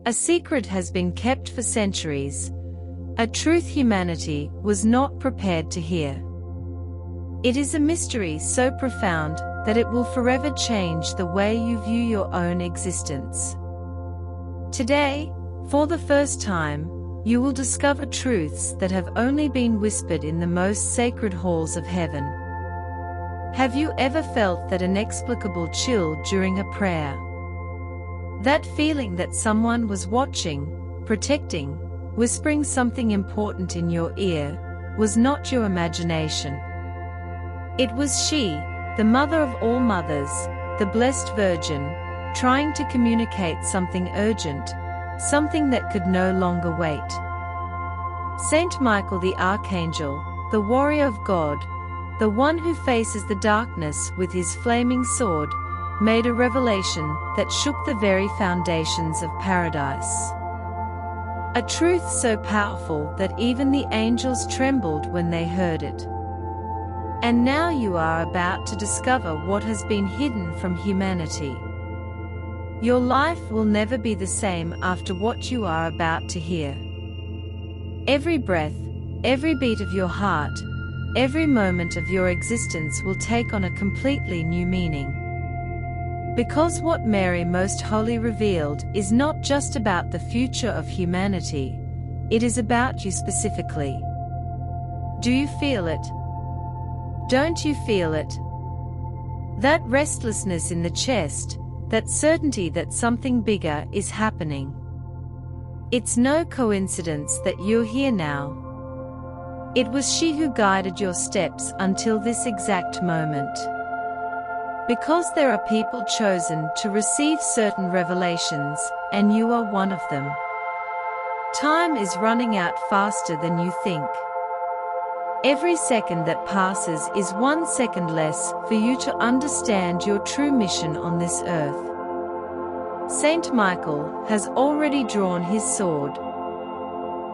A secret has been kept for centuries, a truth humanity was not prepared to hear. It is a mystery so profound that it will forever change the way you view your own existence. Today, for the first time, you will discover truths that have only been whispered in the most sacred halls of heaven. Have you ever felt that inexplicable chill during a prayer? That feeling that someone was watching, protecting, whispering something important in your ear, was not your imagination. It was she, the mother of all mothers, the Blessed Virgin, trying to communicate something urgent, something that could no longer wait. Saint Michael the Archangel, the warrior of God, the one who faces the darkness with his flaming sword, made a revelation that shook the very foundations of paradise. A truth so powerful that even the angels trembled when they heard it. And now you are about to discover what has been hidden from humanity. Your life will never be the same after what you are about to hear. Every breath, every beat of your heart, every moment of your existence will take on a completely new meaning. Because what Mary Most Holy revealed is not just about the future of humanity, it is about you specifically. Do you feel it? Don't you feel it? That restlessness in the chest, that certainty that something bigger is happening. It's no coincidence that you're here now. It was she who guided your steps until this exact moment. Because there are people chosen to receive certain revelations, and you are one of them. Time is running out faster than you think. Every second that passes is 1 second less for you to understand your true mission on this earth. Saint Michael has already drawn his sword.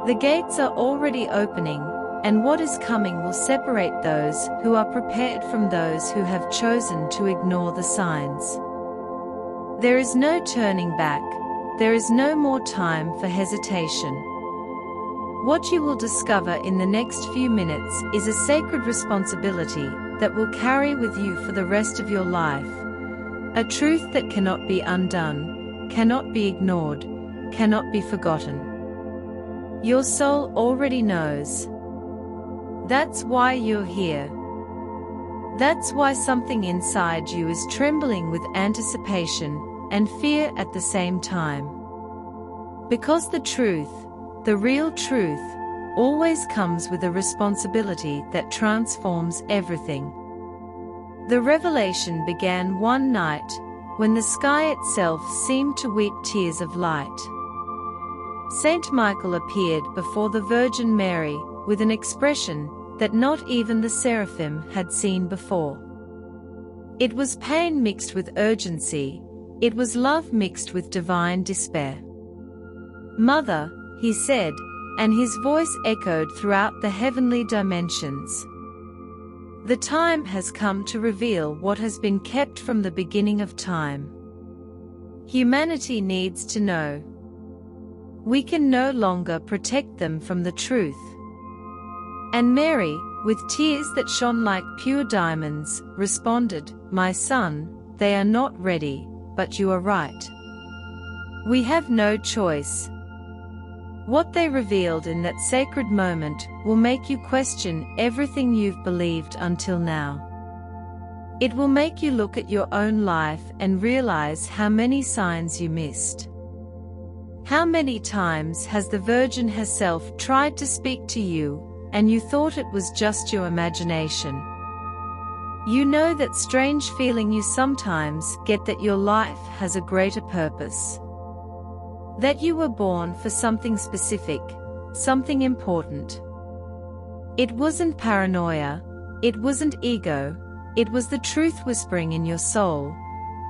The gates are already opening, and what is coming will separate those who are prepared from those who have chosen to ignore the signs. There is no turning back, there is no more time for hesitation. What you will discover in the next few minutes is a sacred responsibility that will carry with you for the rest of your life. A truth that cannot be undone, cannot be ignored, cannot be forgotten. Your soul already knows. That's why you're here. That's why something inside you is trembling with anticipation and fear at the same time. Because the truth, the real truth, always comes with a responsibility that transforms everything. The revelation began one night, when the sky itself seemed to weep tears of light. Saint Michael appeared before the Virgin Mary, with an expression that not even the seraphim had seen before. It was pain mixed with urgency, it was love mixed with divine despair. "Mother," he said, and his voice echoed throughout the heavenly dimensions. "The time has come to reveal what has been kept from the beginning of time. Humanity needs to know. We can no longer protect them from the truth." And Mary, with tears that shone like pure diamonds, responded, "My son, they are not ready, but you are right. We have no choice." What they revealed in that sacred moment will make you question everything you've believed until now. It will make you look at your own life and realize how many signs you missed. How many times has the Virgin herself tried to speak to you, and you thought it was just your imagination? You know that strange feeling you sometimes get that your life has a greater purpose. That you were born for something specific, something important. It wasn't paranoia, it wasn't ego, it was the truth whispering in your soul,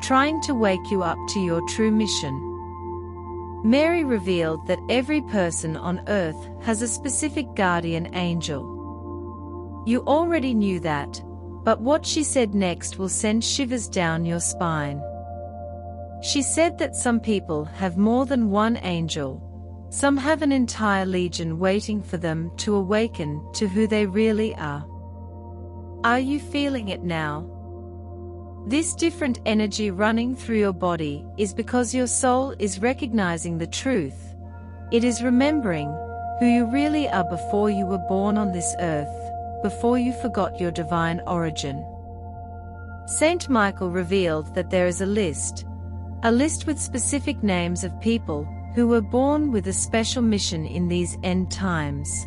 trying to wake you up to your true mission. Mary revealed that every person on earth has a specific guardian angel. You already knew that, but what she said next will send shivers down your spine. She said that some people have more than one angel, some have an entire legion waiting for them to awaken to who they really are. Are you feeling it now? This different energy running through your body is because your soul is recognizing the truth. It is remembering who you really are before you were born on this earth, before you forgot your divine origin. Saint Michael revealed that there is a list with specific names of people who were born with a special mission in these end times.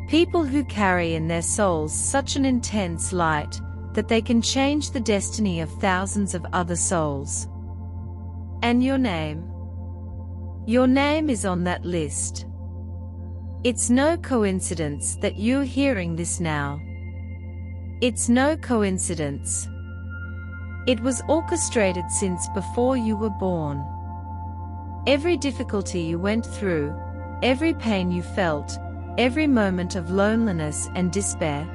People who carry in their souls such an intense light that they can change the destiny of thousands of other souls. And your name? Your name is on that list. It's no coincidence that you're hearing this now. It's no coincidence. It was orchestrated since before you were born. Every difficulty you went through, every pain you felt, every moment of loneliness and despair,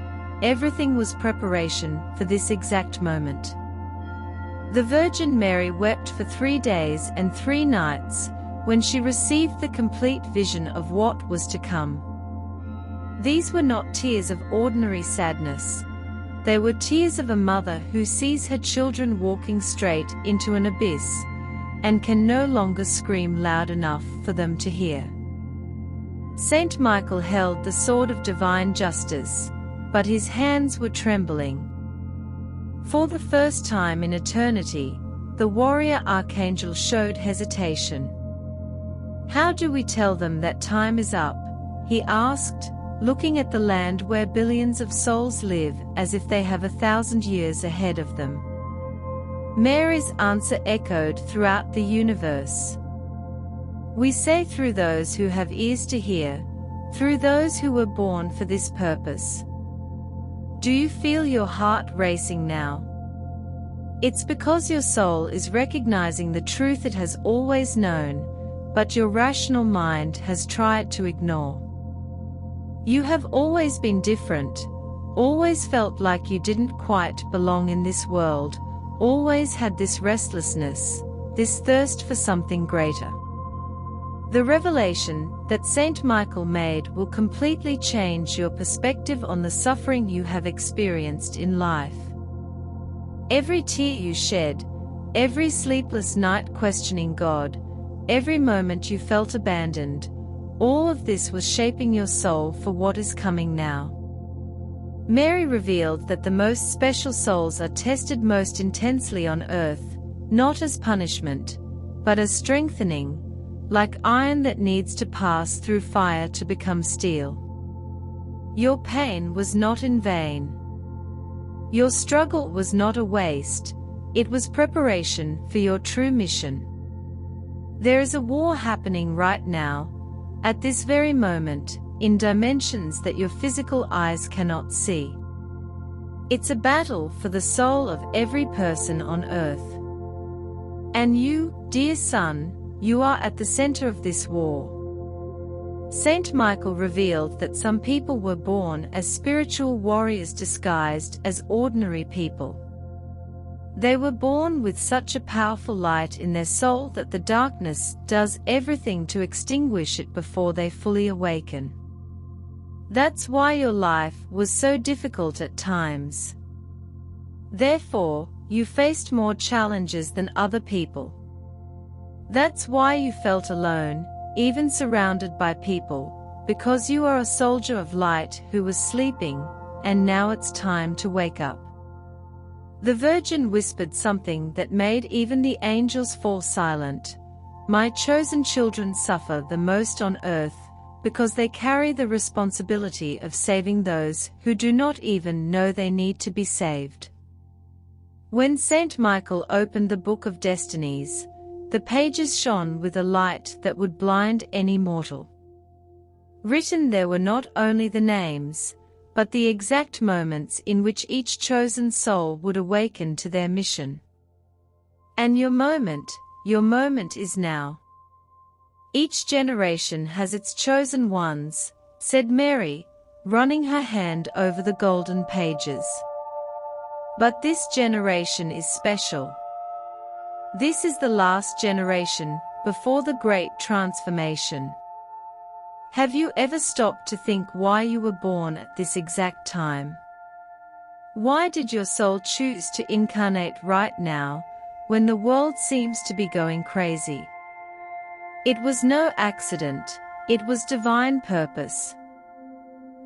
everything was preparation for this exact moment. The Virgin Mary wept for 3 days and 3 nights when she received the complete vision of what was to come. These were not tears of ordinary sadness. They were tears of a mother who sees her children walking straight into an abyss and can no longer scream loud enough for them to hear. Saint Michael held the sword of divine justice, but his hands were trembling. For the first time in eternity, the warrior archangel showed hesitation. How do we tell them that time is up? He asked, looking at the land where billions of souls live as if they have 1,000 years ahead of them. Mary's answer echoed throughout the universe. We say through those who have ears to hear, through those who were born for this purpose. Do you feel your heart racing now? It's because your soul is recognizing the truth it has always known, but your rational mind has tried to ignore. You have always been different, always felt like you didn't quite belong in this world, always had this restlessness, this thirst for something greater. The revelation that Saint Michael made will completely change your perspective on the suffering you have experienced in life. Every tear you shed, every sleepless night questioning God, every moment you felt abandoned, all of this was shaping your soul for what is coming now. Mary revealed that the most special souls are tested most intensely on earth, not as punishment, but as strengthening, like iron that needs to pass through fire to become steel. Your pain was not in vain. Your struggle was not a waste, it was preparation for your true mission. There is a war happening right now, at this very moment, in dimensions that your physical eyes cannot see. It's a battle for the soul of every person on earth. And you, dear son, you are at the center of this war. Saint Michael revealed that some people were born as spiritual warriors disguised as ordinary people. They were born with such a powerful light in their soul that the darkness does everything to extinguish it before they fully awaken. That's why your life was so difficult at times. Therefore, you faced more challenges than other people. That's why you felt alone, even surrounded by people, because you are a soldier of light who was sleeping, and now it's time to wake up. The Virgin whispered something that made even the angels fall silent. My chosen children suffer the most on earth, because they carry the responsibility of saving those who do not even know they need to be saved. When Saint Michael opened the Book of Destinies, the pages shone with a light that would blind any mortal. Written there were not only the names, but the exact moments in which each chosen soul would awaken to their mission. And your moment is now. Each generation has its chosen ones, said Mary, running her hand over the golden pages. But this generation is special. This is the last generation, before the great transformation. Have you ever stopped to think why you were born at this exact time? Why did your soul choose to incarnate right now, when the world seems to be going crazy? It was no accident, it was divine purpose.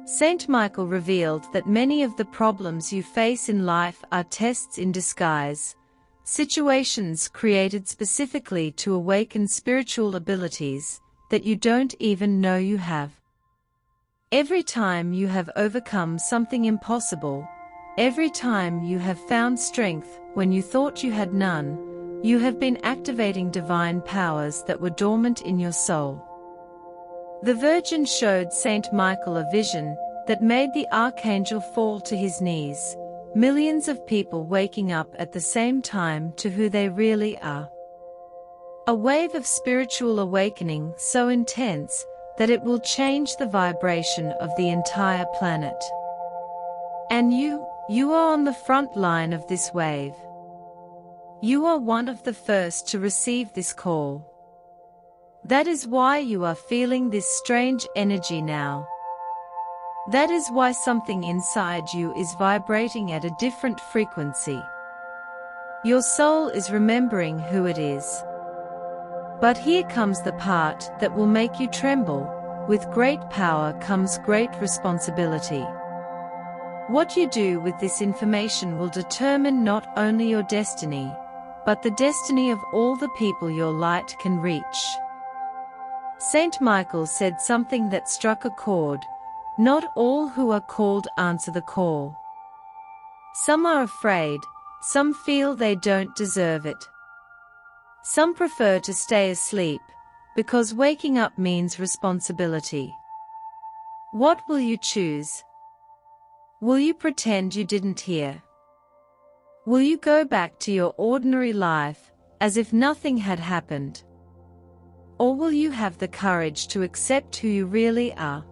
Saint Michael revealed that many of the problems you face in life are tests in disguise, situations created specifically to awaken spiritual abilities that you don't even know you have. Every time you have overcome something impossible, every time you have found strength when you thought you had none, you have been activating divine powers that were dormant in your soul. The Virgin showed Saint Michael a vision that made the archangel fall to his knees, millions of people waking up at the same time to who they really are. A wave of spiritual awakening so intense that it will change the vibration of the entire planet. And you are on the front line of this wave. You are one of the first to receive this call. That is why you are feeling this strange energy now. That is why something inside you is vibrating at a different frequency. Your soul is remembering who it is. But here comes the part that will make you tremble. With great power comes great responsibility. What you do with this information will determine not only your destiny, but the destiny of all the people your light can reach. Saint Michael said something that struck a chord. Not all who are called answer the call. Some are afraid, some feel they don't deserve it. Some prefer to stay asleep, because waking up means responsibility. What will you choose? Will you pretend you didn't hear? Will you go back to your ordinary life, as if nothing had happened? Or will you have the courage to accept who you really are?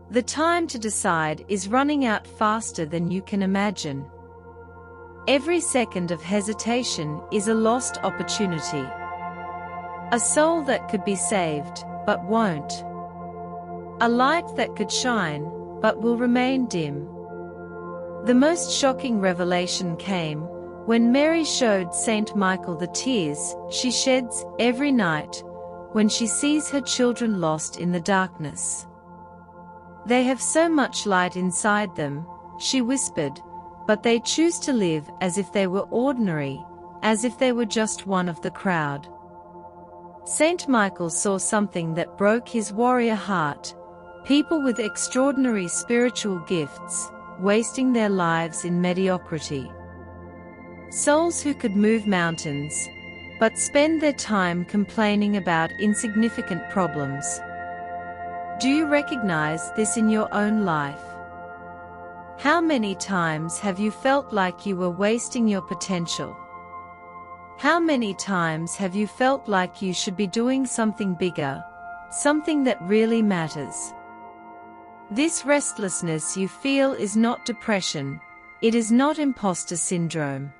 The time to decide is running out faster than you can imagine. Every second of hesitation is a lost opportunity. A soul that could be saved, but won't. A light that could shine, but will remain dim. The most shocking revelation came when Mary showed Saint Michael the tears she sheds every night when she sees her children lost in the darkness. They have so much light inside them, she whispered, but they choose to live as if they were ordinary, as if they were just one of the crowd. Saint Michael saw something that broke his warrior heart, people with extraordinary spiritual gifts, wasting their lives in mediocrity. Souls who could move mountains, but spend their time complaining about insignificant problems. Do you recognize this in your own life? How many times have you felt like you were wasting your potential? How many times have you felt like you should be doing something bigger, something that really matters? This restlessness you feel is not depression, it is not imposter syndrome.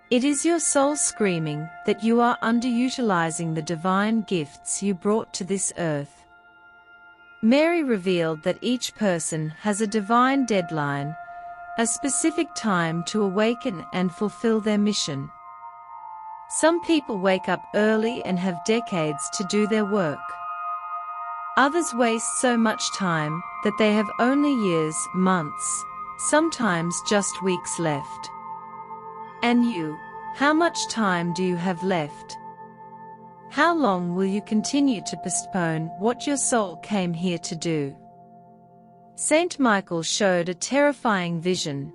It is your soul screaming that you are underutilizing the divine gifts you brought to this earth. Mary revealed that each person has a divine deadline, a specific time to awaken and fulfill their mission. Some people wake up early and have decades to do their work. Others waste so much time that they have only years, months, sometimes just weeks left. And you, how much time do you have left? How long will you continue to postpone what your soul came here to do? Saint Michael showed a terrifying vision,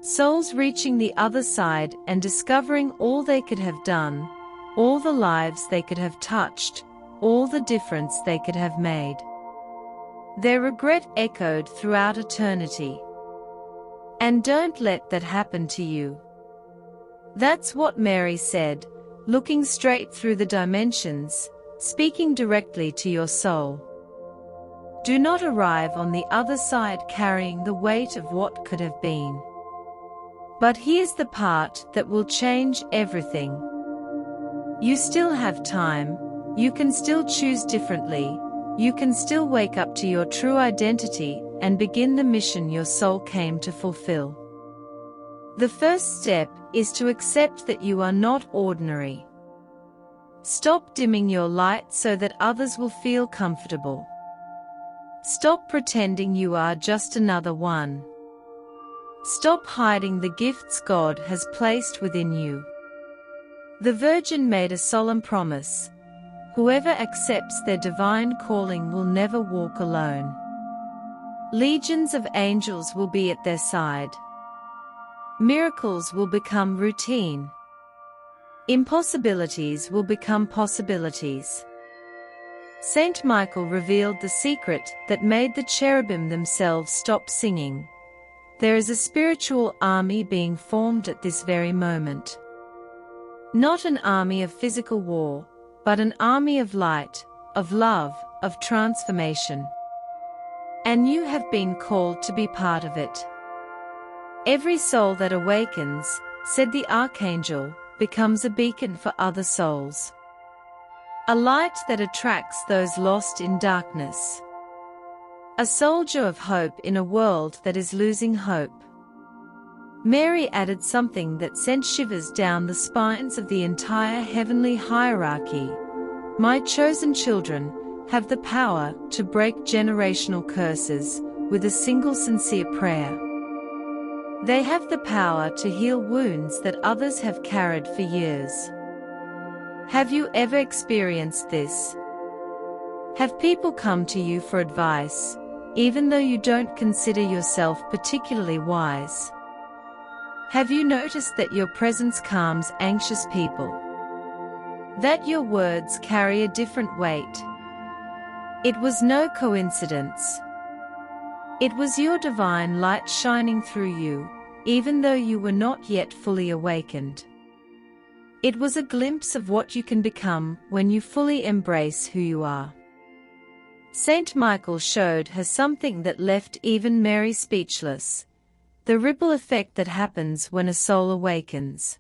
souls reaching the other side and discovering all they could have done, all the lives they could have touched, all the difference they could have made. Their regret echoed throughout eternity. And don't let that happen to you. That's what Mary said, looking straight through the dimensions, speaking directly to your soul. Do not arrive on the other side carrying the weight of what could have been. But here's the part that will change everything. You still have time, you can still choose differently, you can still wake up to your true identity and begin the mission your soul came to fulfill. The first step is to accept that you are not ordinary. Stop dimming your light so that others will feel comfortable. Stop pretending you are just another one. Stop hiding the gifts God has placed within you. The Virgin made a solemn promise: whoever accepts their divine calling will never walk alone. Legions of angels will be at their side. Miracles will become routine. Impossibilities will become possibilities. Saint Michael revealed the secret that made the cherubim themselves stop singing. There is a spiritual army being formed at this very moment. Not an army of physical war, but an army of light, of love, of transformation. And you have been called to be part of it. Every soul that awakens, said the Archangel, becomes a beacon for other souls. A light that attracts those lost in darkness. A soldier of hope in a world that is losing hope. Mary added something that sent shivers down the spines of the entire heavenly hierarchy. My chosen children have the power to break generational curses with a single sincere prayer. They have the power to heal wounds that others have carried for years. Have you ever experienced this? Have people come to you for advice, even though you don't consider yourself particularly wise? Have you noticed that your presence calms anxious people? That your words carry a different weight? It was no coincidence. It was your divine light shining through you, even though you were not yet fully awakened. It was a glimpse of what you can become when you fully embrace who you are. Saint Michael showed her something that left even Mary speechless: the ripple effect that happens when a soul awakens.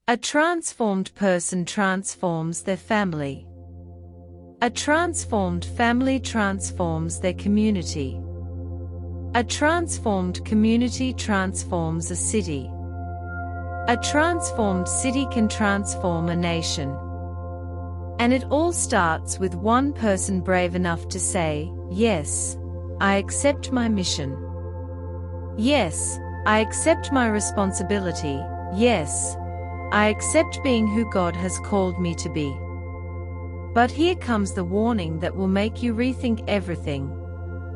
A transformed person transforms their family. A transformed family transforms their community. A transformed community transforms a city. A transformed city can transform a nation. And it all starts with one person brave enough to say, "Yes, I accept my mission. Yes, I accept my responsibility. Yes, I accept being who God has called me to be." But here comes the warning that will make you rethink everything.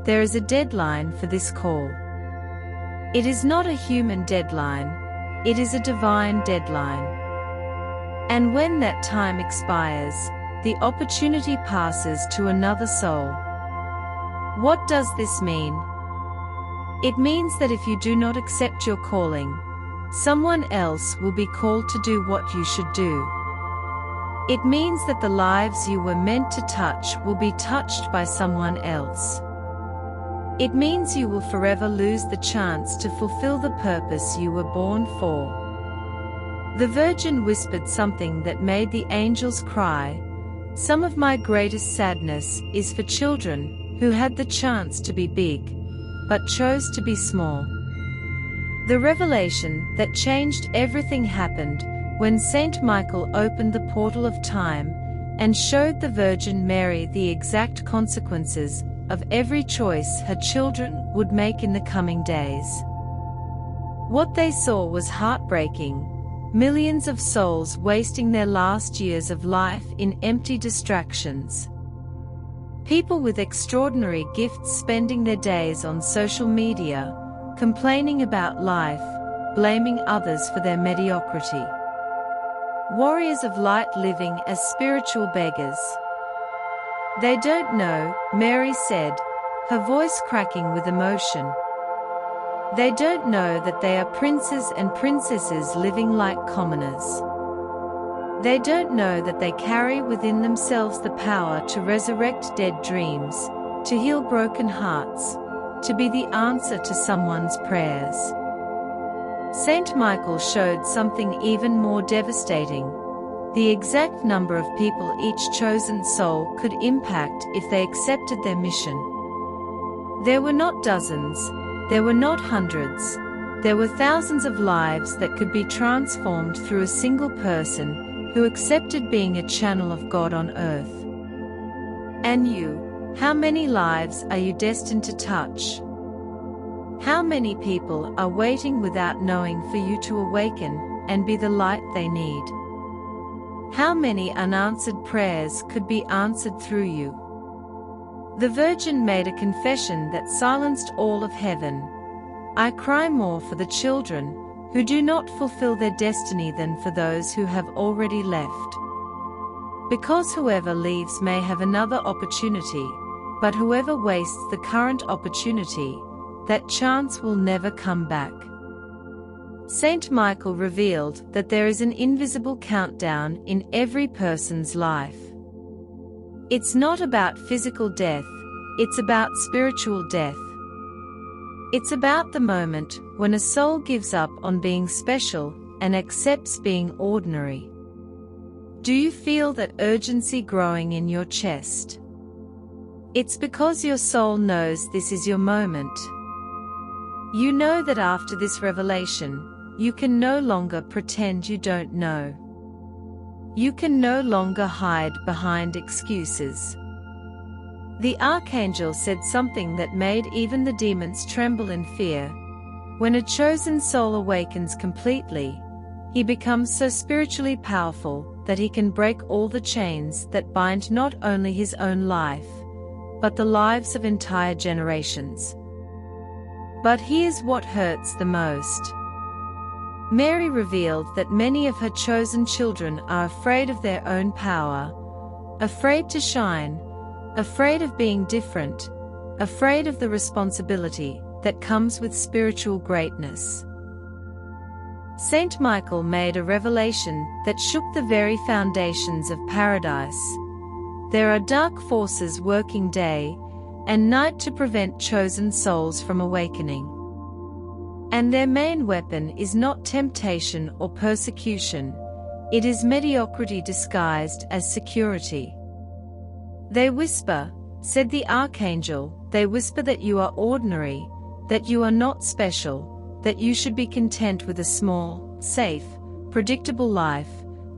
There is a deadline for this call. It is not a human deadline, it is a divine deadline. And when that time expires, the opportunity passes to another soul. What does this mean? It means that if you do not accept your calling, someone else will be called to do what you should do. It means that the lives you were meant to touch will be touched by someone else. It means you will forever lose the chance to fulfill the purpose you were born for. The Virgin whispered something that made the angels cry. Some of my greatest sadness is for children who had the chance to be big, but chose to be small. The revelation that changed everything happened when Saint Michael opened the portal of time and showed the Virgin Mary the exact consequences of every choice her children would make in the coming days. What they saw was heartbreaking: millions of souls wasting their last years of life in empty distractions. People with extraordinary gifts spending their days on social media, complaining about life, blaming others for their mediocrity. Warriors of light living as spiritual beggars. They don't know, Mary said, her voice cracking with emotion. They don't know that they are princes and princesses living like commoners. They don't know that they carry within themselves the power to resurrect dead dreams, to heal broken hearts, to be the answer to someone's prayers. Saint Michael showed something even more devastating. the exact number of people each chosen soul could impact if they accepted their mission. There were not dozens, there were not hundreds, there were thousands of lives that could be transformed through a single person who accepted being a channel of God on earth. And you, how many lives are you destined to touch? How many people are waiting without knowing for you to awaken and be the light they need? How many unanswered prayers could be answered through you? The Virgin made a confession that silenced all of heaven. I cry more for the children who do not fulfill their destiny than for those who have already left. Because whoever leaves may have another opportunity, but whoever wastes the current opportunity, that chance will never come back. Saint Michael revealed that there is an invisible countdown in every person's life. It's not about physical death, it's about spiritual death. It's about the moment when a soul gives up on being special and accepts being ordinary. Do you feel that urgency growing in your chest? It's because your soul knows this is your moment. You know that after this revelation, you can no longer pretend you don't know. You can no longer hide behind excuses. The archangel said something that made even the demons tremble in fear. When a chosen soul awakens completely, he becomes so spiritually powerful that he can break all the chains that bind not only his own life, but the lives of entire generations. But here's what hurts the most. Mary revealed that many of her chosen children are afraid of their own power, afraid to shine, afraid of being different, afraid of the responsibility that comes with spiritual greatness. Saint Michael made a revelation that shook the very foundations of paradise. There are dark forces working day and night to prevent chosen souls from awakening. And their main weapon is not temptation or persecution, it is mediocrity disguised as security. They whisper, said the archangel, they whisper that you are ordinary, that you are not special, that you should be content with a small, safe, predictable life,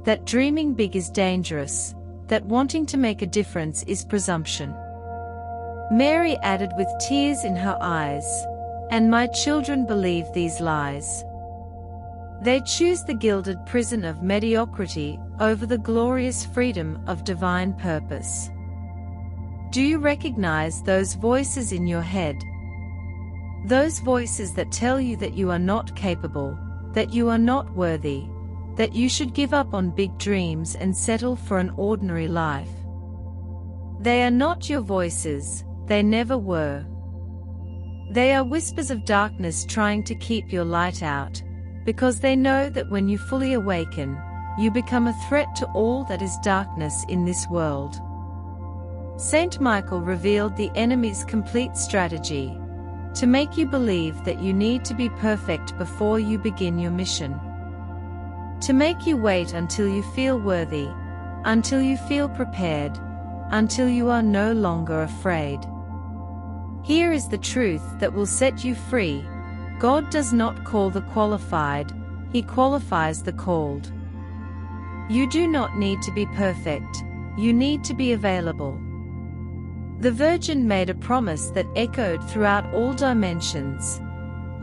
that dreaming big is dangerous, that wanting to make a difference is presumption. Mary added with tears in her eyes, and my children believe these lies. They choose the gilded prison of mediocrity over the glorious freedom of divine purpose. Do you recognize those voices in your head? Those voices that tell you that you are not capable, that you are not worthy, that you should give up on big dreams and settle for an ordinary life. They are not your voices, they never were. They are whispers of darkness trying to keep your light out, because they know that when you fully awaken, you become a threat to all that is darkness in this world. Saint Michael revealed the enemy's complete strategy, to make you believe that you need to be perfect before you begin your mission. To make you wait until you feel worthy, until you feel prepared, until you are no longer afraid. Here is the truth that will set you free. God does not call the qualified, He qualifies the called. You do not need to be perfect, you need to be available. The Virgin made a promise that echoed throughout all dimensions.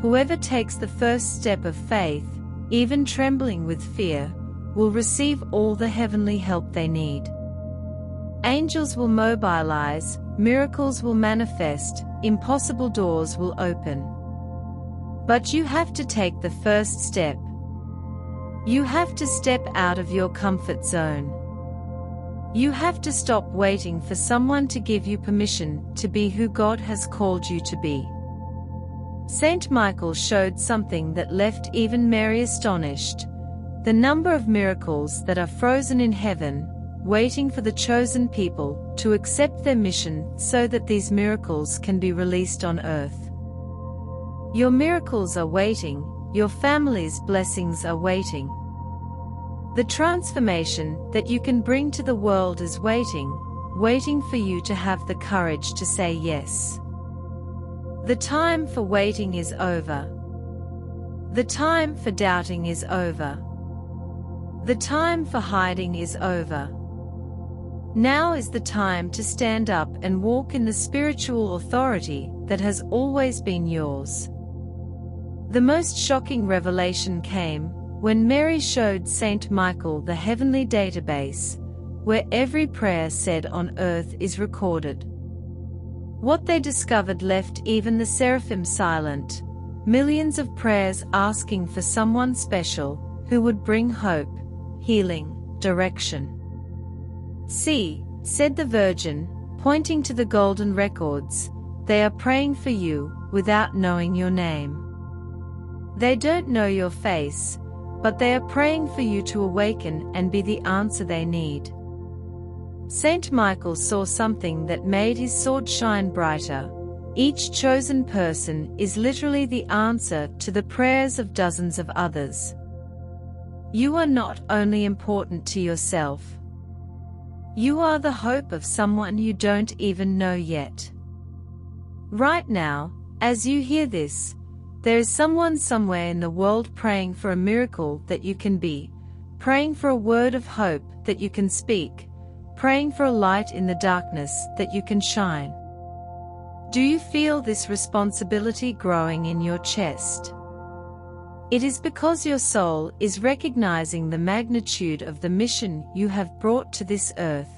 Whoever takes the first step of faith, even trembling with fear, will receive all the heavenly help they need. Angels will mobilize, miracles will manifest, impossible doors will open. But you have to take the first step. You have to step out of your comfort zone. You have to stop waiting for someone to give you permission to be who God has called you to be. Saint Michael showed something that left even Mary astonished: the number of miracles that are frozen in heaven, waiting for the chosen people to accept their mission so that these miracles can be released on earth. Your miracles are waiting, your family's blessings are waiting. The transformation that you can bring to the world is waiting, waiting for you to have the courage to say yes. The time for waiting is over. The time for doubting is over. The time for hiding is over. Now is the time to stand up and walk in the spiritual authority that has always been yours. The most shocking revelation came when Mary showed Saint Michael the heavenly database, where every prayer said on earth is recorded. What they discovered left even the seraphim silent, millions of prayers asking for someone special who would bring hope, healing, direction. "See," said the Virgin, pointing to the golden records, "they are praying for you without knowing your name. They don't know your face, but they are praying for you to awaken and be the answer they need." Saint Michael saw something that made his sword shine brighter. Each chosen person is literally the answer to the prayers of dozens of others. You are not only important to yourself. You are the hope of someone you don't even know yet. Right now, as you hear this, there is someone somewhere in the world praying for a miracle that you can be, praying for a word of hope that you can speak, praying for a light in the darkness that you can shine. Do you feel this responsibility growing in your chest? It is because your soul is recognizing the magnitude of the mission you have brought to this earth.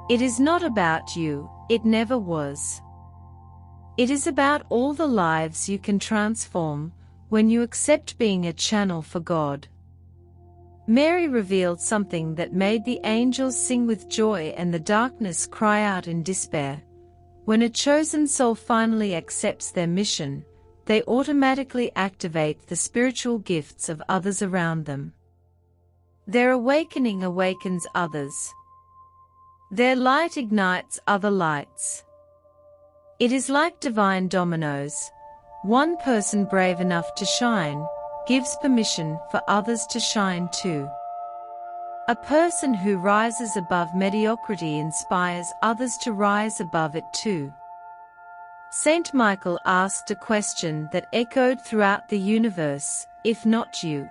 It is not about you, it never was. It is about all the lives you can transform when you accept being a channel for God. Mary revealed something that made the angels sing with joy and the darkness cry out in despair. When a chosen soul finally accepts their mission, they automatically activate the spiritual gifts of others around them. Their awakening awakens others. Their light ignites other lights. It is like divine dominoes. One person brave enough to shine gives permission for others to shine too. A person who rises above mediocrity inspires others to rise above it too. Saint Michael asked a question that echoed throughout the universe: if not you,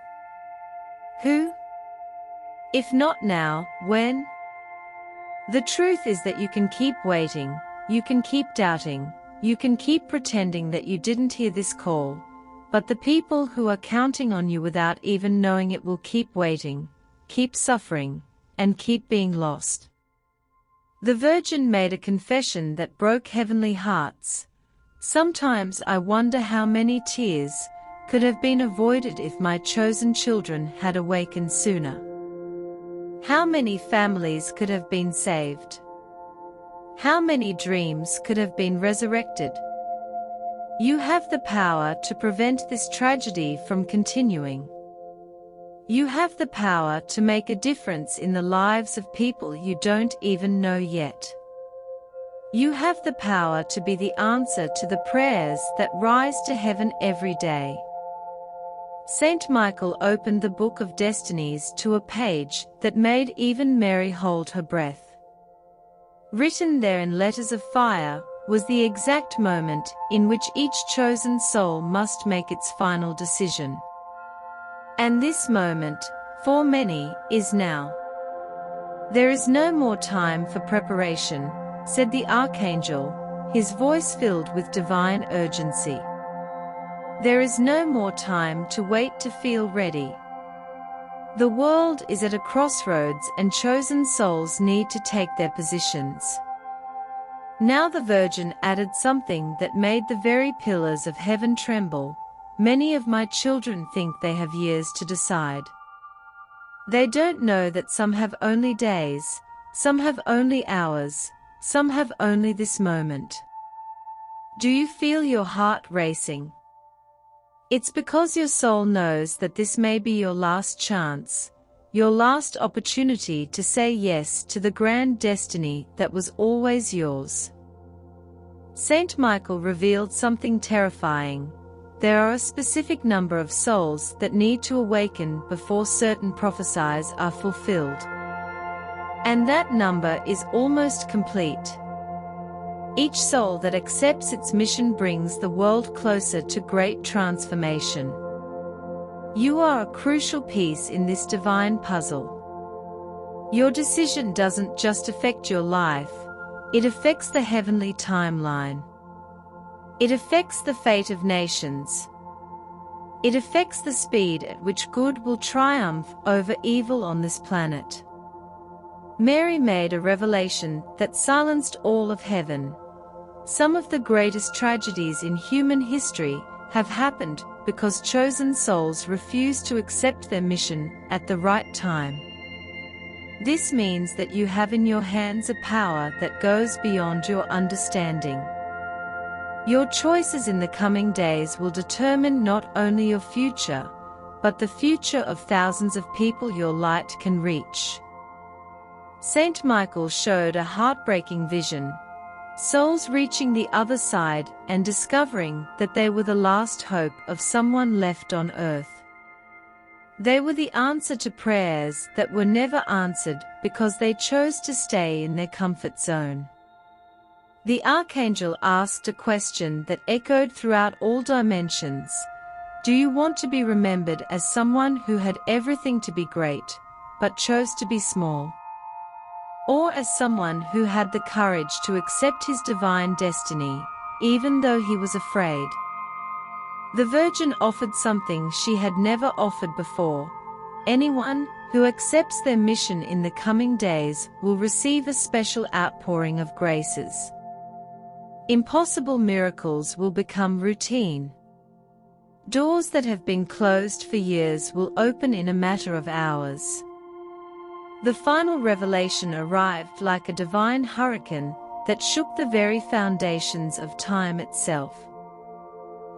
who? If not now, when? The truth is that you can keep waiting, you can keep doubting, you can keep pretending that you didn't hear this call, but the people who are counting on you without even knowing it will keep waiting, keep suffering, and keep being lost. The Virgin made a confession that broke heavenly hearts. Sometimes I wonder how many tears could have been avoided if my chosen children had awakened sooner. How many families could have been saved? How many dreams could have been resurrected? You have the power to prevent this tragedy from continuing. You have the power to make a difference in the lives of people you don't even know yet. You have the power to be the answer to the prayers that rise to heaven every day. Saint Michael opened the book of destinies to a page that made even Mary hold her breath. Written there in letters of fire was the exact moment in which each chosen soul must make its final decision. And this moment, for many, is now. There is no more time for preparation, said the archangel, his voice filled with divine urgency. There is no more time to wait to feel ready. The world is at a crossroads and chosen souls need to take their positions. Now the Virgin added something that made the very pillars of heaven tremble. Many of my children think they have years to decide. They don't know that some have only days, some have only hours, some have only this moment. Do you feel your heart racing? It's because your soul knows that this may be your last chance, your last opportunity to say yes to the grand destiny that was always yours. Saint Michael revealed something terrifying. there are a specific number of souls that need to awaken before certain prophecies are fulfilled. And that number is almost complete. Each soul that accepts its mission brings the world closer to great transformation. You are a crucial piece in this divine puzzle. Your decision doesn't just affect your life, it affects the heavenly timeline. It affects the fate of nations. It affects the speed at which good will triumph over evil on this planet. Mary made a revelation that silenced all of heaven. Some of the greatest tragedies in human history have happened because chosen souls refused to accept their mission at the right time. This means that you have in your hands a power that goes beyond your understanding. Your choices in the coming days will determine not only your future, but the future of thousands of people your light can reach. Saint Michael showed a heartbreaking vision. Souls reaching the other side and discovering that they were the last hope of someone left on earth. They were the answer to prayers that were never answered because they chose to stay in their comfort zone. The archangel asked a question that echoed throughout all dimensions. Do you want to be remembered as someone who had everything to be great, but chose to be small? Or as someone who had the courage to accept his divine destiny, even though he was afraid? The Virgin offered something she had never offered before. Anyone who accepts their mission in the coming days will receive a special outpouring of graces. Impossible miracles will become routine. Doors that have been closed for years will open in a matter of hours. The final revelation arrived like a divine hurricane that shook the very foundations of time itself.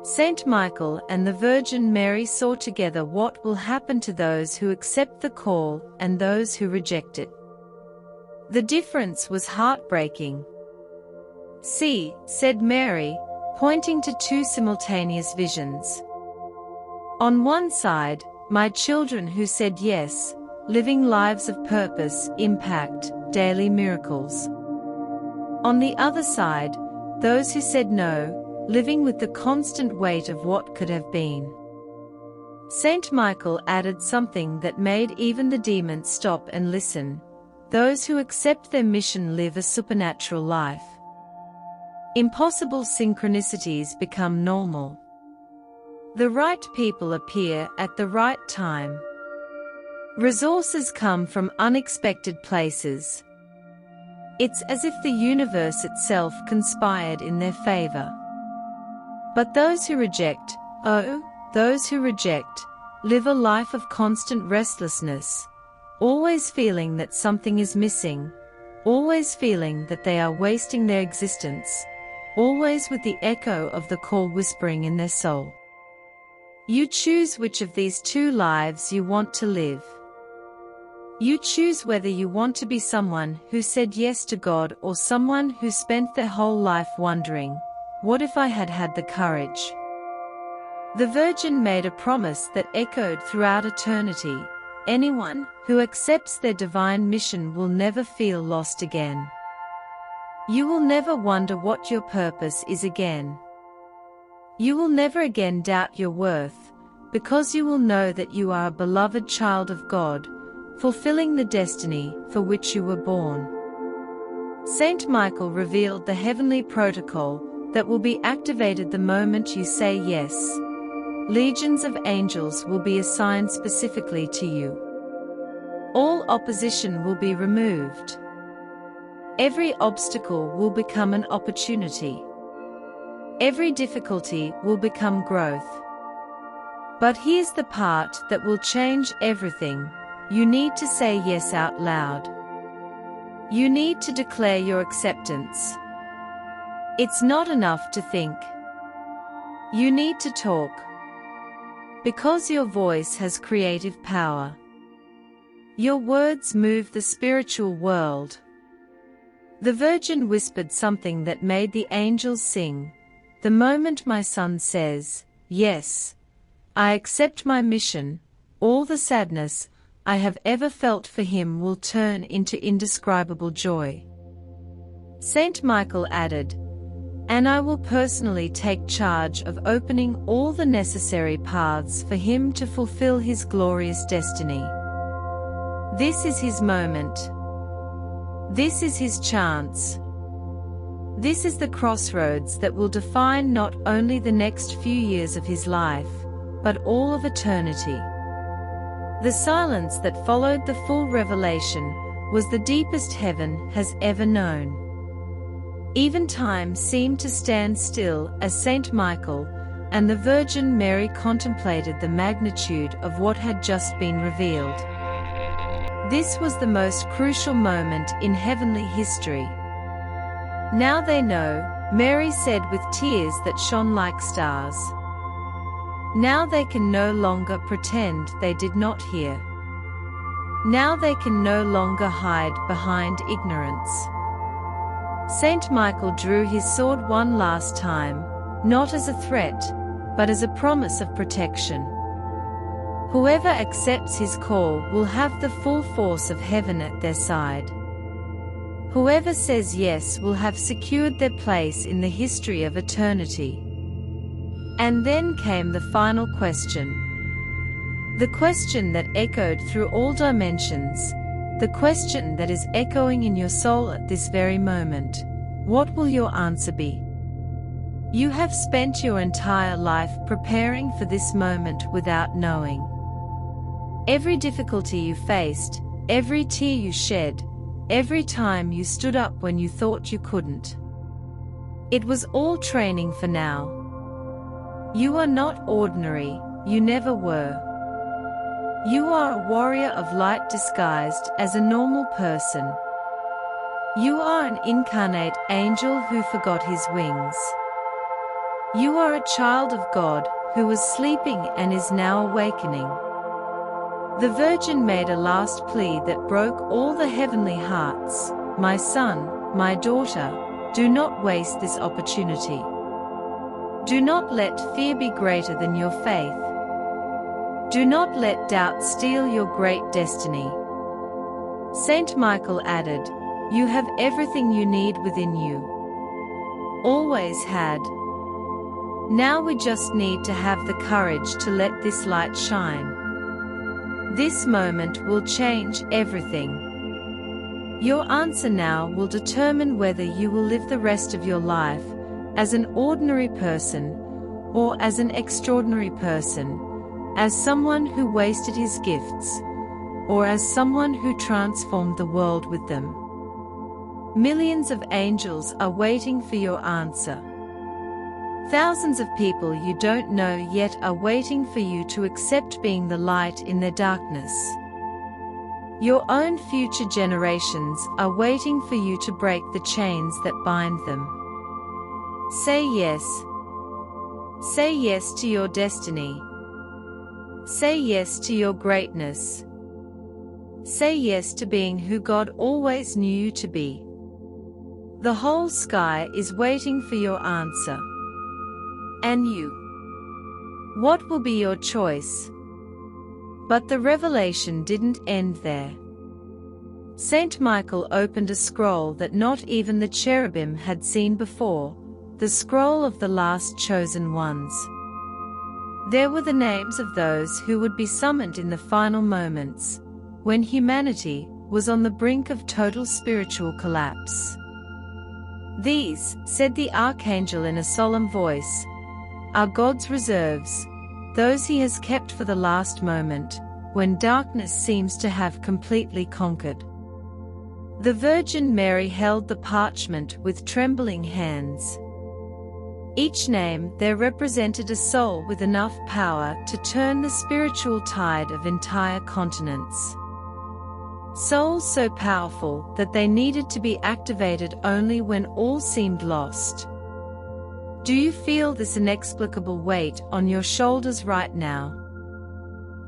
Saint Michael and the Virgin Mary saw together what will happen to those who accept the call and those who reject it. The difference was heartbreaking. "See," said Mary, pointing to two simultaneous visions. On one side, my children who said yes, living lives of purpose, impact, daily miracles. On the other side, those who said no, living with the constant weight of what could have been. Saint Michael added something that made even the demons stop and listen. Those who accept their mission live a supernatural life. Impossible synchronicities become normal. The right people appear at the right time. Resources come from unexpected places. It's as if the universe itself conspired in their favor. But those who reject, live a life of constant restlessness, always feeling that something is missing, always feeling that they are wasting their existence, always with the echo of the call whispering in their soul. You choose which of these two lives you want to live. You choose whether you want to be someone who said yes to God or someone who spent their whole life wondering, what if I had had the courage? The Virgin made a promise that echoed throughout eternity. Anyone who accepts their divine mission will never feel lost again. You will never wonder what your purpose is again. You will never again doubt your worth, because you will know that you are a beloved child of God, fulfilling the destiny for which you were born. Saint Michael revealed the heavenly protocol that will be activated the moment you say yes. Legions of angels will be assigned specifically to you. All opposition will be removed. Every obstacle will become an opportunity. Every difficulty will become growth. But here's the part that will change everything. You need to say yes out loud. You need to declare your acceptance. It's not enough to think. You need to talk. Because your voice has creative power. Your words move the spiritual world. The Virgin whispered something that made the angels sing. The moment my son says, yes, I accept my mission, all the sadness I have ever felt for him will turn into indescribable joy. Saint Michael added, and I will personally take charge of opening all the necessary paths for him to fulfill his glorious destiny. This is his moment. This is his chance. This is the crossroads that will define not only the next few years of his life, but all of eternity. The silence that followed the full revelation was the deepest heaven has ever known. Even time seemed to stand still as Saint Michael and the Virgin Mary contemplated the magnitude of what had just been revealed. This was the most crucial moment in heavenly history. Now they know, Mary said with tears that shone like stars. Now they can no longer pretend they did not hear. Now they can no longer hide behind ignorance. Saint Michael drew his sword one last time, not as a threat, but as a promise of protection. Whoever accepts his call will have the full force of heaven at their side. Whoever says yes will have secured their place in the history of eternity. And then came the final question. The question that echoed through all dimensions, the question that is echoing in your soul at this very moment. What will your answer be? You have spent your entire life preparing for this moment without knowing. Every difficulty you faced, every tear you shed, every time you stood up when you thought you couldn't. It was all training for now. You are not ordinary, you never were. You are a warrior of light disguised as a normal person. You are an incarnate angel who forgot his wings. You are a child of God who was sleeping and is now awakening. The Virgin made a last plea that broke all the heavenly hearts. My son, my daughter, do not waste this opportunity. Do not let fear be greater than your faith. Do not let doubt steal your great destiny. Saint Michael added, you have everything you need within you. Always had. Now we just need to have the courage to let this light shine. This moment will change everything. Your answer now will determine whether you will live the rest of your life as an ordinary person, or as an extraordinary person, as someone who wasted his gifts, or as someone who transformed the world with them. Millions of angels are waiting for your answer. Thousands of people you don't know yet are waiting for you to accept being the light in their darkness. Your own future generations are waiting for you to break the chains that bind them. Say yes. Say yes to your destiny. Say yes to your greatness. Say yes to being who God always knew you to be. The whole sky is waiting for your answer. And you? What will be your choice? But the revelation didn't end there. Saint Michael opened a scroll that not even the cherubim had seen before, the scroll of the last chosen ones. There were the names of those who would be summoned in the final moments, when humanity was on the brink of total spiritual collapse. These, said the archangel in a solemn voice, are God's reserves, those he has kept for the last moment, when darkness seems to have completely conquered. The Virgin Mary held the parchment with trembling hands. Each name there represented a soul with enough power to turn the spiritual tide of entire continents. Souls so powerful that they needed to be activated only when all seemed lost. Do you feel this inexplicable weight on your shoulders right now?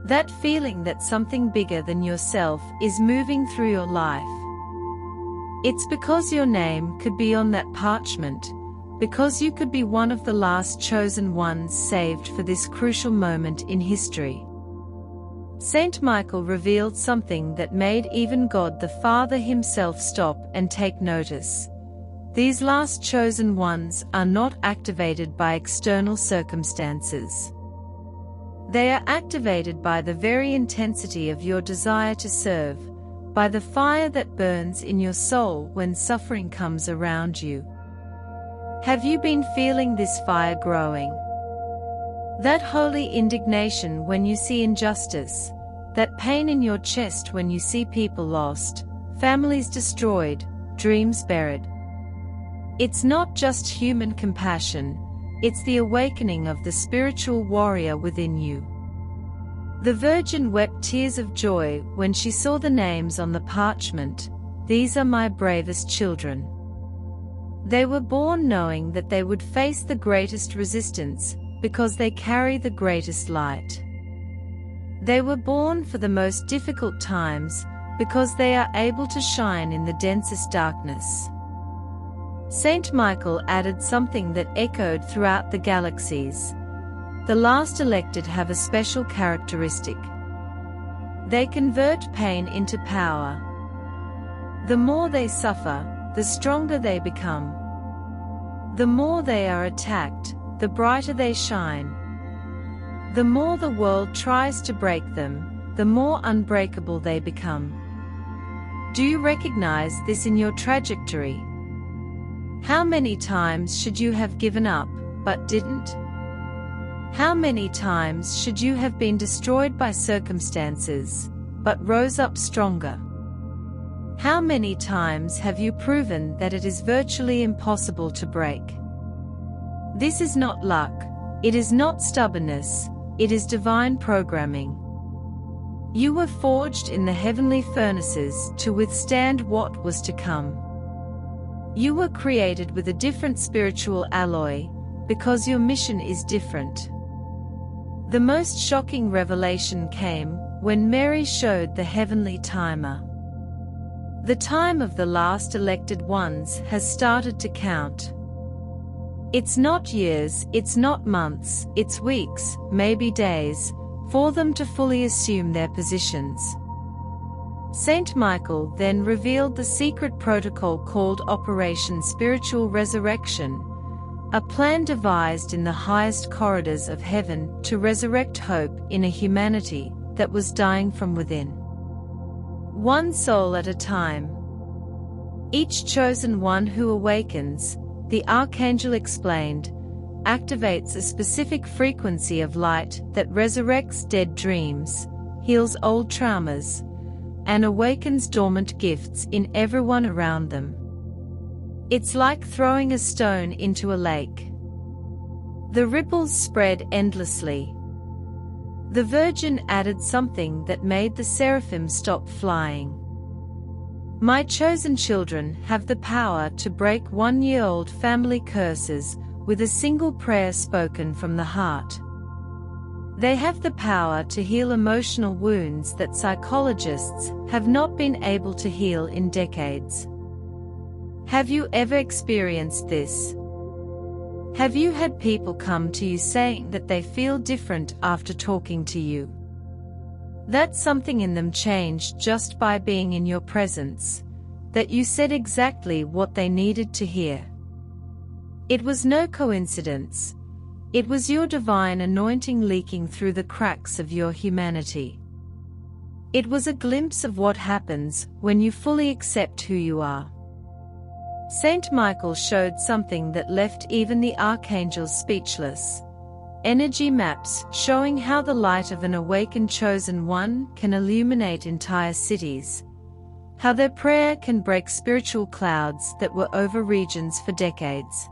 That feeling that something bigger than yourself is moving through your life. It's because your name could be on that parchment, because you could be one of the last chosen ones saved for this crucial moment in history. Saint Michael revealed something that made even God the Father himself stop and take notice. These last chosen ones are not activated by external circumstances. They are activated by the very intensity of your desire to serve, by the fire that burns in your soul when suffering comes around you. Have you been feeling this fire growing? That holy indignation when you see injustice, that pain in your chest when you see people lost, families destroyed, dreams buried. It's not just human compassion, it's the awakening of the spiritual warrior within you. The Virgin wept tears of joy when she saw the names on the parchment. These are my bravest children. They were born knowing that they would face the greatest resistance, because they carry the greatest light. They were born for the most difficult times, because they are able to shine in the densest darkness. Saint Michael added something that echoed throughout the galaxies. The last elected have a special characteristic. They convert pain into power. The more they suffer, the stronger they become. The more they are attacked, the brighter they shine. The more the world tries to break them, the more unbreakable they become. Do you recognize this in your trajectory? How many times should you have given up, but didn't? How many times should you have been destroyed by circumstances, but rose up stronger? How many times have you proven that it is virtually impossible to break? This is not luck, it is not stubbornness, it is divine programming. You were forged in the heavenly furnaces to withstand what was to come. You were created with a different spiritual alloy, because your mission is different. The most shocking revelation came when Mary showed the heavenly timer. The time of the last elected ones has started to count. It's not years, it's not months, it's weeks, maybe days, for them to fully assume their positions. Saint Michael then revealed the secret protocol called Operation Spiritual Resurrection, a plan devised in the highest corridors of heaven to resurrect hope in a humanity that was dying from within. One soul at a time. Each chosen one who awakens, the Archangel explained, activates a specific frequency of light that resurrects dead dreams, heals old traumas, and awakens dormant gifts in everyone around them. It's like throwing a stone into a lake. The ripples spread endlessly. The Virgin added something that made the seraphim stop flying. My chosen children have the power to break 1-year-old family curses with a single prayer spoken from the heart. They have the power to heal emotional wounds that psychologists have not been able to heal in decades. Have you ever experienced this? Have you had people come to you saying that they feel different after talking to you? That something in them changed just by being in your presence, that you said exactly what they needed to hear. It was no coincidence. It was your divine anointing leaking through the cracks of your humanity. It was a glimpse of what happens when you fully accept who you are. Saint Michael showed something that left even the archangels speechless. Energy maps showing how the light of an awakened chosen one can illuminate entire cities. How their prayer can break spiritual clouds that were over regions for decades.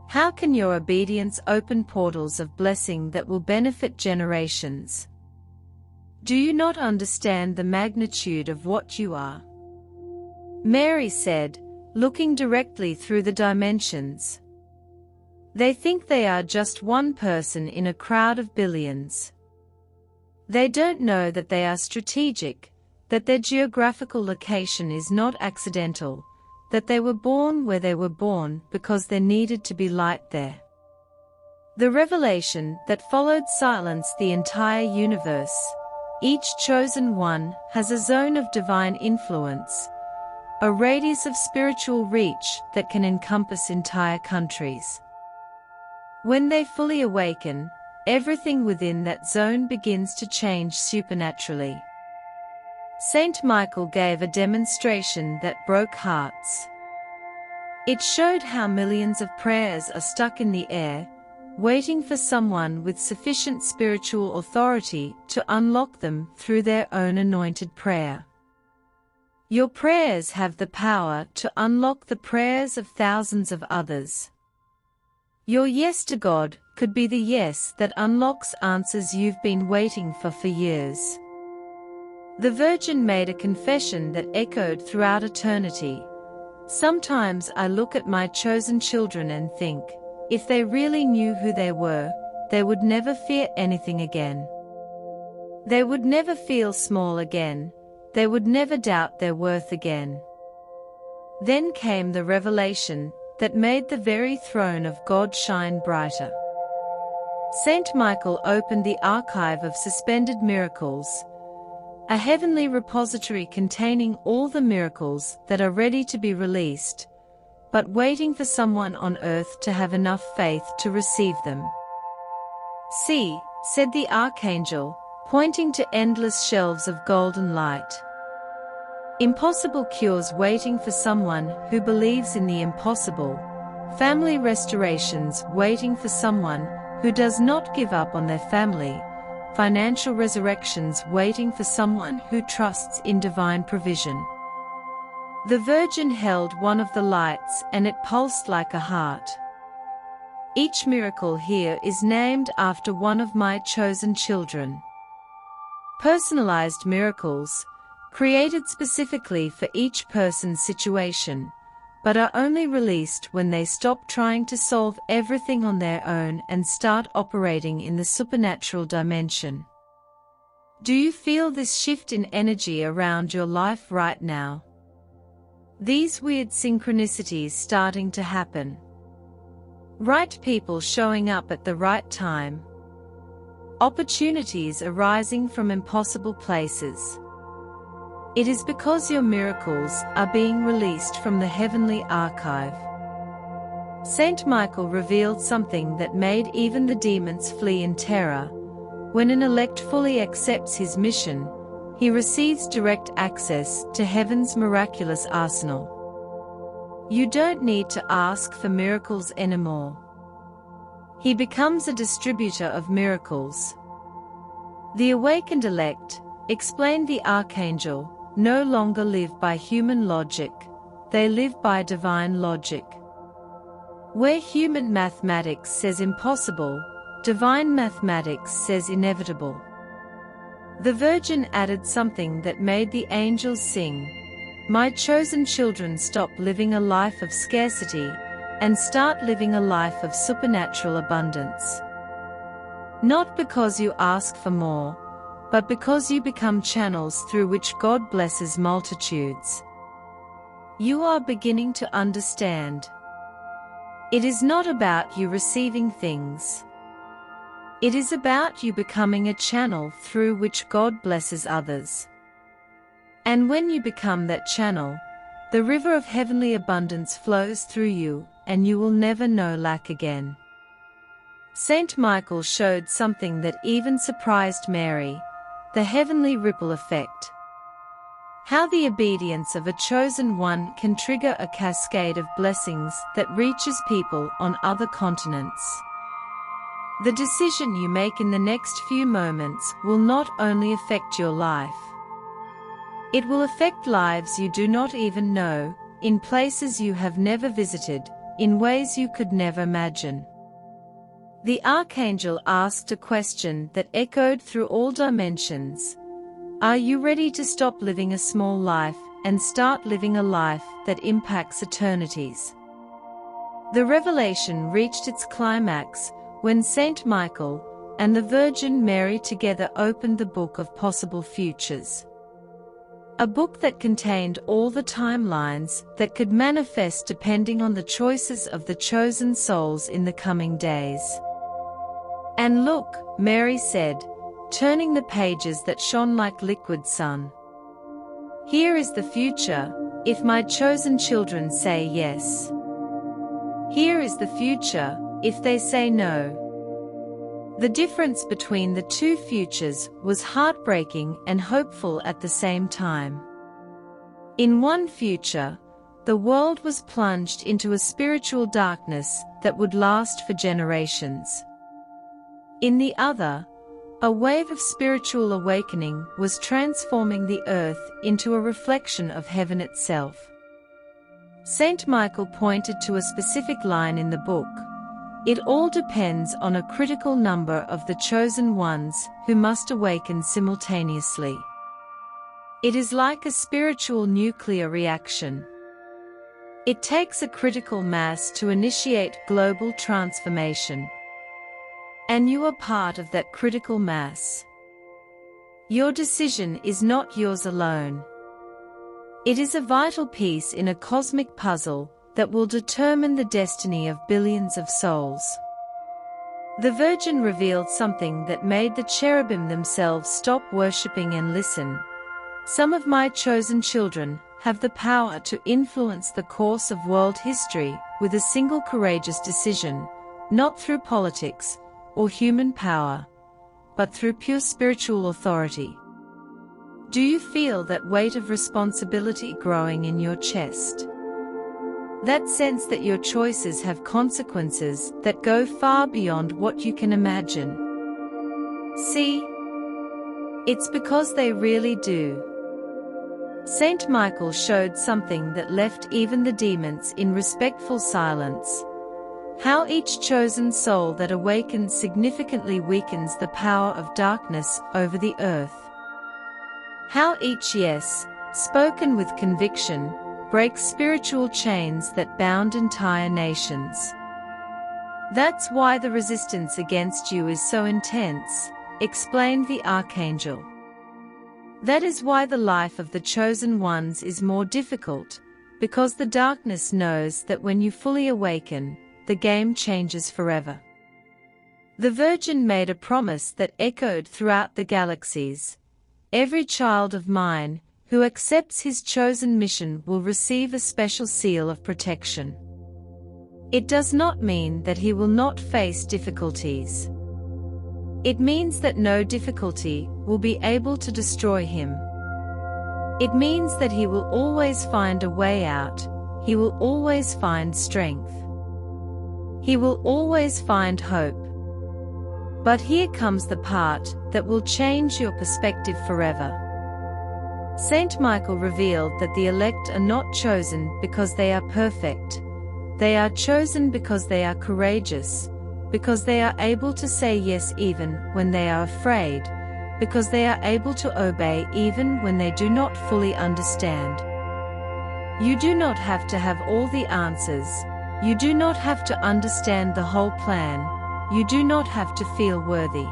How can your obedience open portals of blessing that will benefit generations? Do you not understand the magnitude of what you are? Mary said, looking directly through the dimensions. They think they are just one person in a crowd of billions. They don't know that they are strategic, that their geographical location is not accidental, that they were born where they were born because there needed to be light there. The revelation that followed silenced the entire universe. Each chosen one has a zone of divine influence, a radius of spiritual reach that can encompass entire countries. When they fully awaken, everything within that zone begins to change supernaturally. Saint Michael gave a demonstration that broke hearts. It showed how millions of prayers are stuck in the air, waiting for someone with sufficient spiritual authority to unlock them through their own anointed prayer. Your prayers have the power to unlock the prayers of thousands of others. Your yes to God could be the yes that unlocks answers you've been waiting for years. The Virgin made a confession that echoed throughout eternity. Sometimes I look at my chosen children and think, if they really knew who they were, they would never fear anything again. They would never feel small again. They would never doubt their worth again. Then came the revelation that made the very throne of God shine brighter. Saint Michael opened the archive of suspended miracles, a heavenly repository containing all the miracles that are ready to be released, but waiting for someone on earth to have enough faith to receive them. "See," said the archangel, pointing to endless shelves of golden light. Impossible cures waiting for someone who believes in the impossible, family restorations waiting for someone who does not give up on their family, financial resurrections waiting for someone who trusts in divine provision. The Virgin held one of the lights and it pulsed like a heart. Each miracle here is named after one of my chosen children. Personalized miracles, created specifically for each person's situation, but are only released when they stop trying to solve everything on their own and start operating in the supernatural dimension. Do you feel this shift in energy around your life right now? These weird synchronicities starting to happen. Right people showing up at the right time. Opportunities arising from impossible places. It is because your miracles are being released from the heavenly archive. Saint Michael revealed something that made even the demons flee in terror. When an elect fully accepts his mission, he receives direct access to heaven's miraculous arsenal. You don't need to ask for miracles anymore. He becomes a distributor of miracles. The awakened elect, explained the archangel, no longer live by human logic, they live by divine logic. Where human mathematics says impossible, divine mathematics says inevitable. The Virgin added something that made the angels sing. My chosen children stop living a life of scarcity and start living a life of supernatural abundance. Not because you ask for more, but because you become channels through which God blesses multitudes. You are beginning to understand. It is not about you receiving things. It is about you becoming a channel through which God blesses others. And when you become that channel, the river of heavenly abundance flows through you, and you will never know lack again. Saint Michael showed something that even surprised Mary, the heavenly ripple effect. How the obedience of a chosen one can trigger a cascade of blessings that reaches people on other continents. The decision you make in the next few moments will not only affect your life. It will affect lives you do not even know, in places you have never visited, in ways you could never imagine. The archangel asked a question that echoed through all dimensions. Are you ready to stop living a small life and start living a life that impacts eternities? The revelation reached its climax when Saint Michael and the Virgin Mary together opened the book of possible futures. A book that contained all the timelines that could manifest depending on the choices of the chosen souls in the coming days. "And look," Mary said, turning the pages that shone like liquid sun. "Here is the future, if my chosen children say yes. Here is the future, if they say no." The difference between the two futures was heartbreaking and hopeful at the same time. In one future, the world was plunged into a spiritual darkness that would last for generations. In the other, a wave of spiritual awakening was transforming the earth into a reflection of heaven itself. Saint Michael pointed to a specific line in the book: "It all depends on a critical number of the chosen ones who must awaken simultaneously." It is like a spiritual nuclear reaction. It takes a critical mass to initiate global transformation. And you are part of that critical mass. Your decision is not yours alone. It is a vital piece in a cosmic puzzle that will determine the destiny of billions of souls. The Virgin revealed something that made the cherubim themselves stop worshipping and listen. "Some of my chosen children have the power to influence the course of world history with a single courageous decision, not through politics or human power, but through pure spiritual authority." Do you feel that weight of responsibility growing in your chest? That sense that your choices have consequences that go far beyond what you can imagine? See? It's because they really do. Saint Michael showed something that left even the demons in respectful silence. How each chosen soul that awakens significantly weakens the power of darkness over the earth. How each yes, spoken with conviction, breaks spiritual chains that bound entire nations. "That's why the resistance against you is so intense," explained the archangel. "That is why the life of the chosen ones is more difficult, because the darkness knows that when you fully awaken, the game changes forever." The Virgin made a promise that echoed throughout the galaxies: "Every child of mine who accepts his chosen mission will receive a special seal of protection." It does not mean that he will not face difficulties. It means that no difficulty will be able to destroy him. It means that he will always find a way out, he will always find strength. He will always find hope. But here comes the part that will change your perspective forever. Saint Michael revealed that the elect are not chosen because they are perfect. They are chosen because they are courageous, because they are able to say yes even when they are afraid, because they are able to obey even when they do not fully understand. You do not have to have all the answers. You do not have to understand the whole plan. You do not have to feel worthy.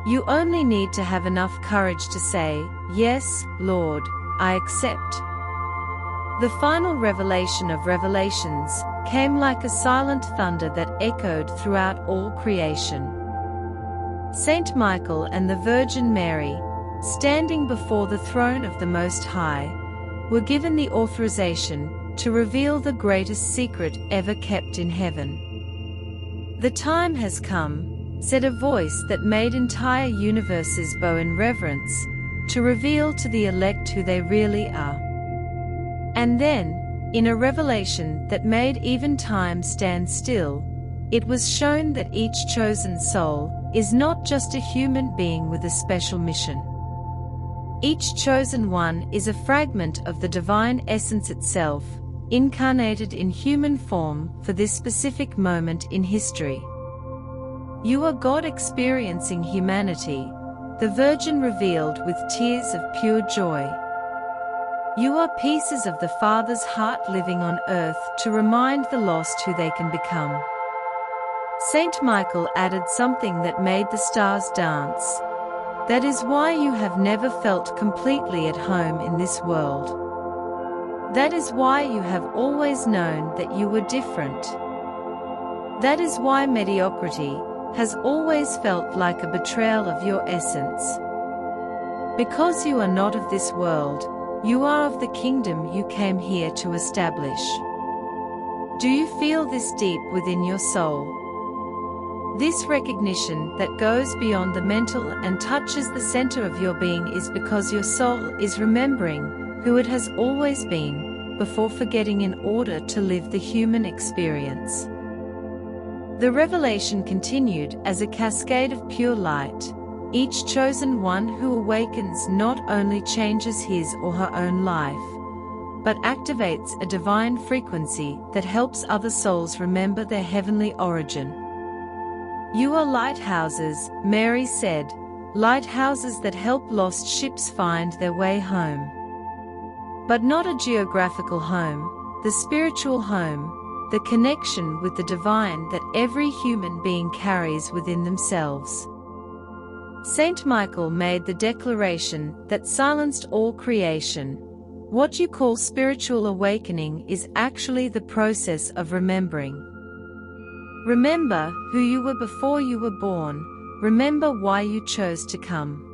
You only need to have enough courage to say, "Yes, Lord, I accept." The final revelation of revelations came like a silent thunder that echoed throughout all creation. Saint Michael and the Virgin Mary, standing before the throne of the Most High, were given the authorization to reveal the greatest secret ever kept in heaven. "The time has come," said a voice that made entire universes bow in reverence, "to reveal to the elect who they really are." And then, in a revelation that made even time stand still, it was shown that each chosen soul is not just a human being with a special mission. Each chosen one is a fragment of the divine essence itself, incarnated in human form for this specific moment in history. You are God experiencing humanity, the Virgin revealed with tears of pure joy. You are pieces of the Father's heart living on earth to remind the lost who they can become. Saint Michael added something that made the stars dance. That is why you have never felt completely at home in this world. That is why you have always known that you were different. That is why mediocrity has always felt like a betrayal of your essence. Because you are not of this world, you are of the kingdom you came here to establish. Do you feel this deep within your soul? This recognition that goes beyond the mental and touches the center of your being is because your soul is remembering who it has always been, before forgetting in order to live the human experience. The revelation continued as a cascade of pure light. Each chosen one who awakens not only changes his or her own life, but activates a divine frequency that helps other souls remember their heavenly origin. You are lighthouses, Mary said, lighthouses that help lost ships find their way home. But not a geographical home, the spiritual home, the connection with the divine that every human being carries within themselves. Saint Michael made the declaration that silenced all creation. What you call spiritual awakening is actually the process of remembering. Remember who you were before you were born. Remember why you chose to come.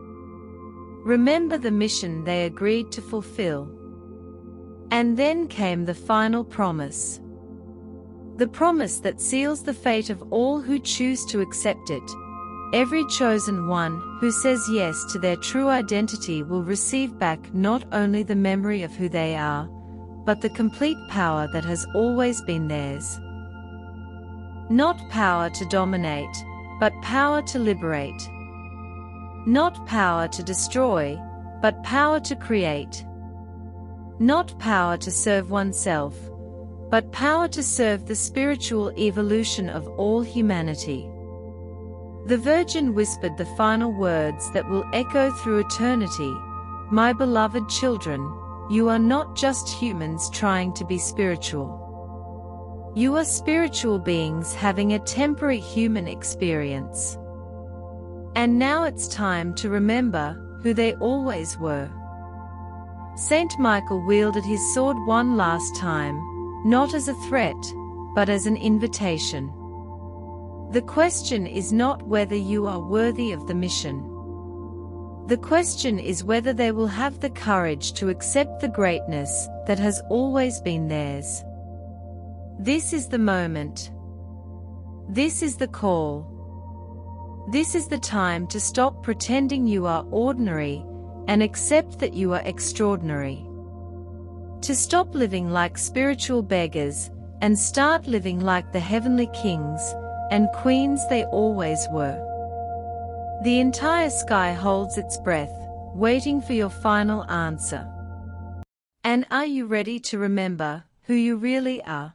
Remember the mission they agreed to fulfill. And then came the final promise. The promise that seals the fate of all who choose to accept it. Every chosen one who says yes to their true identity will receive back not only the memory of who they are, but the complete power that has always been theirs. Not power to dominate, but power to liberate. Not power to destroy, but power to create. Not power to serve oneself, but power to serve the spiritual evolution of all humanity. The Virgin whispered the final words that will echo through eternity. My beloved children, you are not just humans trying to be spiritual. You are spiritual beings having a temporary human experience. And now it's time to remember who they always were. Saint Michael wielded his sword one last time, not as a threat, but as an invitation. The question is not whether you are worthy of the mission. The question is whether they will have the courage to accept the greatness that has always been theirs. This is the moment. This is the call. This is the time to stop pretending you are ordinary and accept that you are extraordinary. To stop living like spiritual beggars and start living like the heavenly kings and queens they always were. The entire sky holds its breath, waiting for your final answer. And are you ready to remember who you really are?